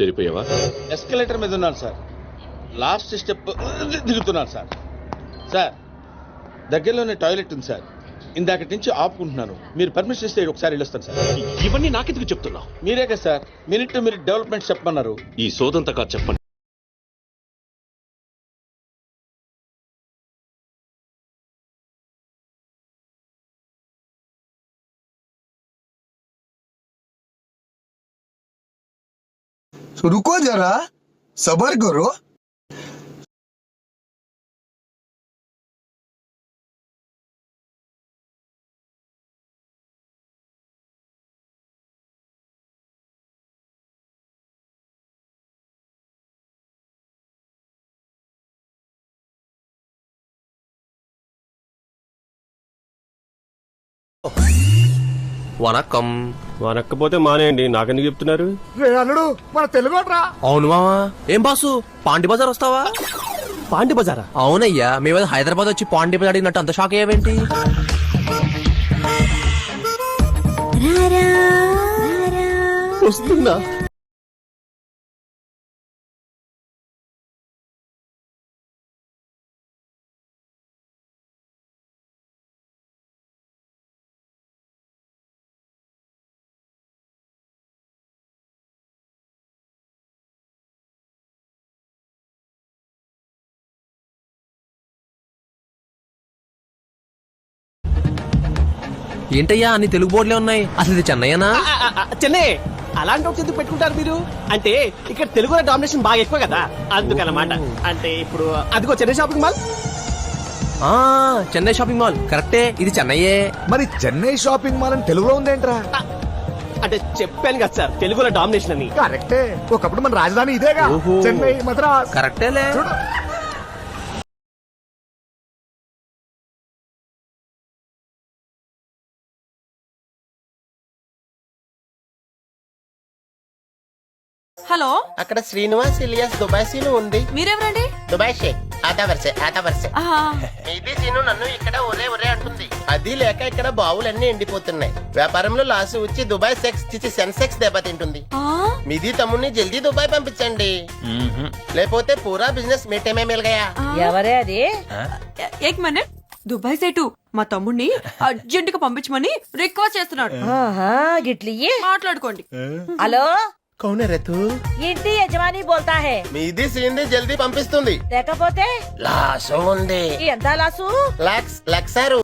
చెరిపోయావా? Escalator మీద ఉన్నాను sir. Last step దిగుతున్నాను సార్. సార్ దగ్గరలోనే టాయిలెట్ ఉంది సార్. ఇందాకటి నుంచి ఆపుకుంటున్నాను. మీరు పర్మిషన్ ఇస్తే ఒకసారి వెళ్ళొస్తాను సార్. ఇవన్నీ నాకెందుకు చెప్తున్నావు? మీరే కదా sir minute to minute development చెప్పమన్నారు. ఈ సోదంతా కాదు, చెప్పండి. तो रुको जरा, सबर करो. వనక్కం. వనక్కపోతే మానేయండి, నాకెందుకు చెప్తున్నారు? అల్లుడు మన తెలుగు అవును మావా. ఏం బాసు, పాండి బజార్ వస్తావా? పాండి బజారా? అవునయ్యా, మేము హైదరాబాద్ వచ్చి పాండి బజార్ అడిగినట్టు అంత షాక్ అయ్యావేంటి? వస్తుందా? ఏంటయ్యా అన్ని తెలుగు బోర్డులే ఉన్నాయి, అసలు ఇది చెన్నయ్యనా? చెన్నై. అలాంటి ఒకటి ఎందుకు పెట్టుకుంటారు మీరు? అంటే ఇక్కడ తెలుగులో డామినేషన్ బాగా ఎక్కువ కదా, అందుకన్నమాట. అంటే ఇప్పుడు అదిగో చెన్నై షాపింగ్ మాల్. ఆ చెన్నై షాపింగ్ మాల్ కరెక్టే, ఇది చెన్నయ్యే. మరి చెన్నై షాపింగ్ మాల్ అని తెలుగులో ఉందేంట్రా? అంటే చెప్పాను కదా సార్, తెలుగులో డామినేషన్ అని. కరెక్టే, ఒకప్పుడు మన రాజధాని ఇదేగా. ఓహో. చెన్నై, మద్రాస్. కరెక్టేలే. చూడు. హలో, అక్కడ శ్రీనివాస్ ఇలియాస్ దుబాయ్ సీను ఉంది. మీరెవరండి? దుబాయ్ షేక్ ఆదా వరుసే ఆహా. మీది సీను నన్ను ఇక్కడ ఒరే అంటుంది. అది లేక ఇక్కడ బావులన్నీ ఎండిపోతున్నాయి. వ్యాపారంలో లాస్ వచ్చి దుబాయ్ సెన్సెక్స్ దెబ్బతింటుంది. ఆ? మీది తమ్ముడిని జల్దీ దుబాయ్ పంపించండి, లేకపోతే పూరా బిజినెస్ మీటమే మిల్ గయా. ఎవరే అది? ఏక్ మినిట్. దుబాయ్ సేటు మా తమ్ముడిని అర్జెంట్ గా పంపించమని రిక్వెస్ట్ చేస్తున్నాడు. గిట్లియే మాట్లాడుకోండి. హలో, కౌనే రేతు ఇంటి యజమాని బోల్తా హే. మీది సీన్ జల్దీ పంపిస్తుంది. లేకపోతే లాసు ఉంది. ఎంత లాసు? లక్షారు.